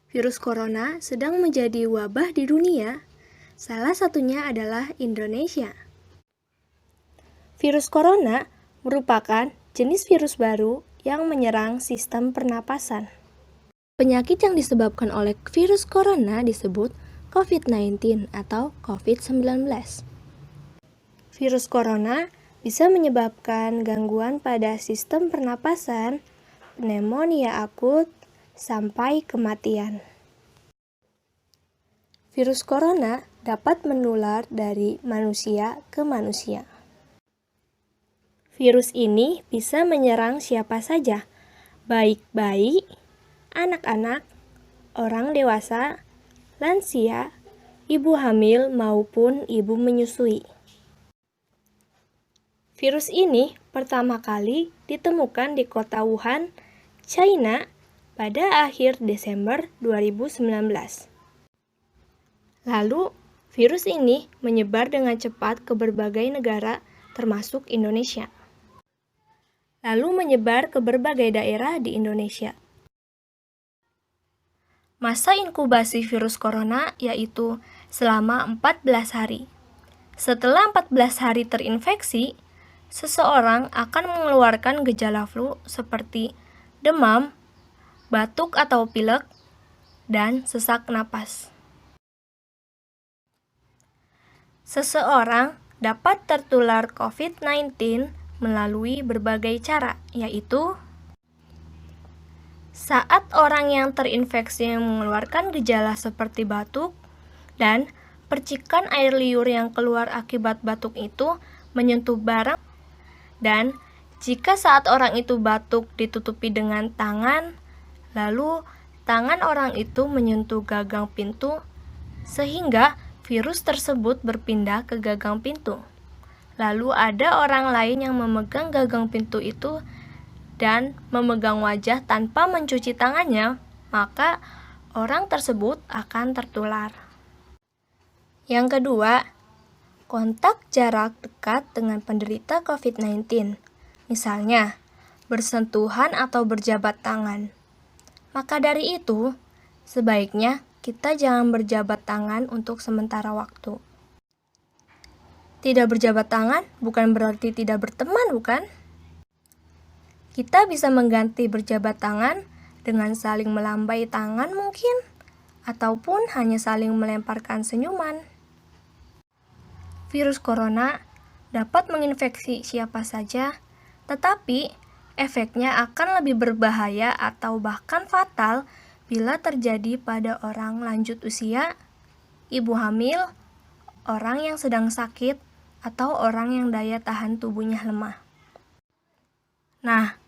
Virus corona sedang menjadi wabah di dunia. Salah satunya adalah Indonesia. Virus corona merupakan jenis virus baru yang menyerang sistem pernapasan. Penyakit yang disebabkan oleh virus corona disebut COVID-19 atau COVID-19. Virus corona bisa menyebabkan gangguan pada sistem pernapasan, pneumonia akut, sampai kematian. Virus corona dapat menular dari manusia ke manusia. Virus ini bisa menyerang siapa saja, baik bayi, anak-anak, orang dewasa, lansia, ibu hamil maupun ibu menyusui. Virus ini pertama kali ditemukan di kota Wuhan, China pada akhir Desember 2019. Lalu, virus ini menyebar dengan cepat ke berbagai negara termasuk Indonesia. Lalu menyebar ke berbagai daerah di Indonesia. Masa inkubasi virus corona yaitu selama 14 hari. Setelah 14 hari terinfeksi, seseorang akan mengeluarkan gejala flu seperti demam, batuk atau pilek, dan sesak napas. Seseorang dapat tertular COVID-19 melalui berbagai cara, yaitu saat orang yang terinfeksi mengeluarkan gejala seperti batuk dan percikan air liur yang keluar akibat batuk itu menyentuh barang, dan jika saat orang itu batuk ditutupi dengan tangan, lalu tangan orang itu menyentuh gagang pintu, sehingga virus tersebut berpindah ke gagang pintu. Lalu ada orang lain yang memegang gagang pintu itu dan memegang wajah tanpa mencuci tangannya, maka orang tersebut akan tertular. Yang kedua, kontak jarak dekat dengan penderita COVID-19, misalnya bersentuhan atau berjabat tangan. Maka dari itu, sebaiknya kita jangan berjabat tangan untuk sementara waktu. Tidak berjabat tangan bukan berarti tidak berteman, bukan? Kita bisa mengganti berjabat tangan dengan saling melambai tangan mungkin, ataupun hanya saling melemparkan senyuman. Virus corona dapat menginfeksi siapa saja, tetapi efeknya akan lebih berbahaya atau bahkan fatal bila terjadi pada orang lanjut usia, ibu hamil, orang yang sedang sakit, atau orang yang daya tahan tubuhnya lemah. Nah,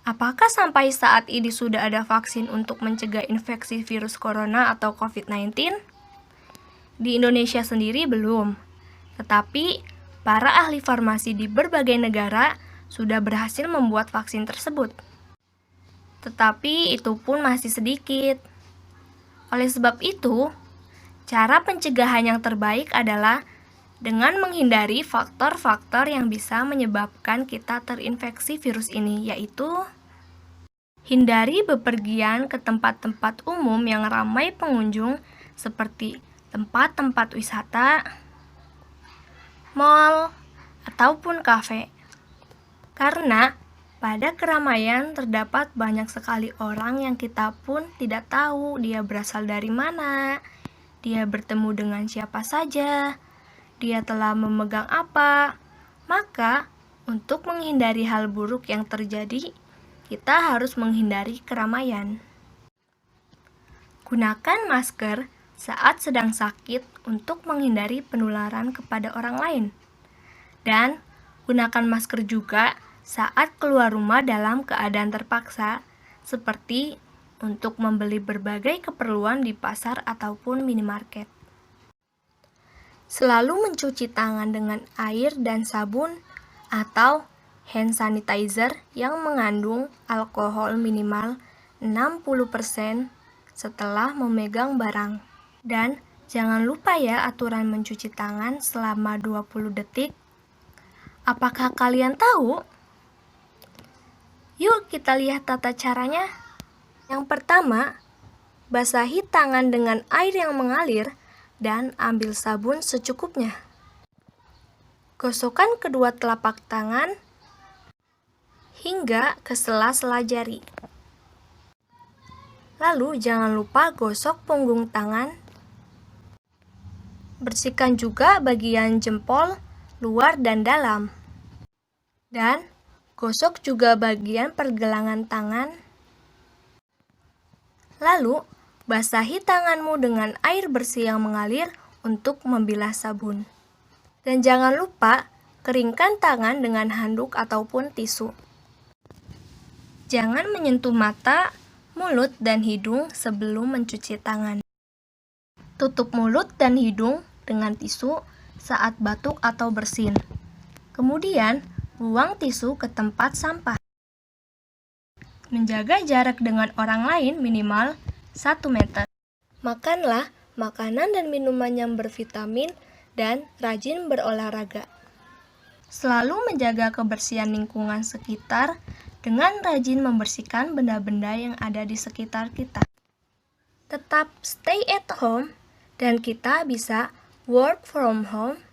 apakah sampai saat ini sudah ada vaksin untuk mencegah infeksi virus corona atau COVID-19? Di Indonesia sendiri belum. Tetapi, para ahli farmasi di berbagai negara sudah berhasil membuat vaksin tersebut. Tetapi itu pun masih sedikit. Oleh sebab itu, cara pencegahan yang terbaik adalah dengan menghindari faktor-faktor yang bisa menyebabkan kita terinfeksi virus ini, yaitu hindari bepergian ke tempat-tempat umum yang ramai pengunjung seperti tempat-tempat wisata, mal, ataupun kafe. Karena pada keramaian terdapat banyak sekali orang yang kita pun tidak tahu dia berasal dari mana, dia bertemu dengan siapa saja, dia telah memegang apa. Maka, untuk menghindari hal buruk yang terjadi, kita harus menghindari keramaian. Gunakan masker saat sedang sakit untuk menghindari penularan kepada orang lain. Dan gunakan masker juga saat keluar rumah dalam keadaan terpaksa, seperti untuk membeli berbagai keperluan di pasar ataupun minimarket. Selalu mencuci tangan dengan air dan sabun atau hand sanitizer yang mengandung alkohol minimal 60% setelah memegang barang. Dan jangan lupa ya aturan mencuci tangan selama 20 detik. Apakah kalian tahu? Yuk kita lihat tata caranya. Yang pertama, Basahi tangan dengan air yang mengalir dan ambil sabun secukupnya. Gosokkan kedua telapak tangan hingga ke sela-sela jari. Lalu jangan lupa gosok punggung tangan. Bersihkan juga bagian jempol, luar dan dalam. Dan gosok juga bagian pergelangan tangan. Lalu, basahi tanganmu dengan air bersih yang mengalir untuk membilas sabun. Dan jangan lupa keringkan tangan dengan handuk ataupun tisu. Jangan menyentuh mata, mulut, dan hidung sebelum mencuci tangan. Tutup mulut dan hidung dengan tisu saat batuk atau bersin. Kemudian, buang tisu ke tempat sampah. Menjaga jarak dengan orang lain minimal 1 meter. Makanlah makanan dan minuman yang bervitamin dan rajin berolahraga. Selalu menjaga kebersihan lingkungan sekitar dengan rajin membersihkan benda-benda yang ada di sekitar kita. Tetap stay at home dan kita bisa work from home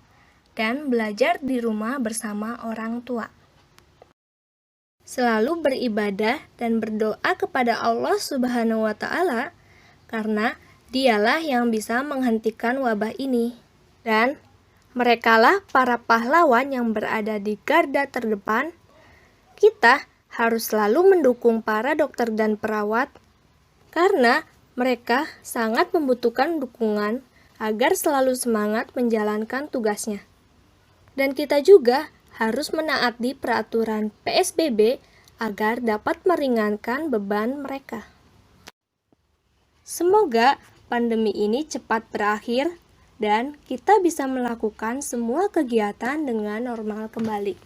dan belajar di rumah bersama orang tua. Selalu beribadah dan berdoa kepada Allah Subhanahu wa Ta'ala, karena Dialah yang bisa menghentikan wabah ini. Dan merekalah para pahlawan yang berada di garda terdepan. Kita harus selalu mendukung para dokter dan perawat, karena mereka sangat membutuhkan dukungan agar selalu semangat menjalankan tugasnya. Dan kita juga harus menaati peraturan PSBB agar dapat meringankan beban mereka. Semoga pandemi ini cepat berakhir dan kita bisa melakukan semua kegiatan dengan normal kembali.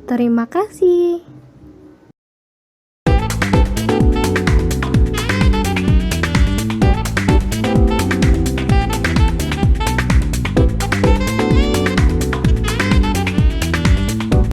Terima kasih.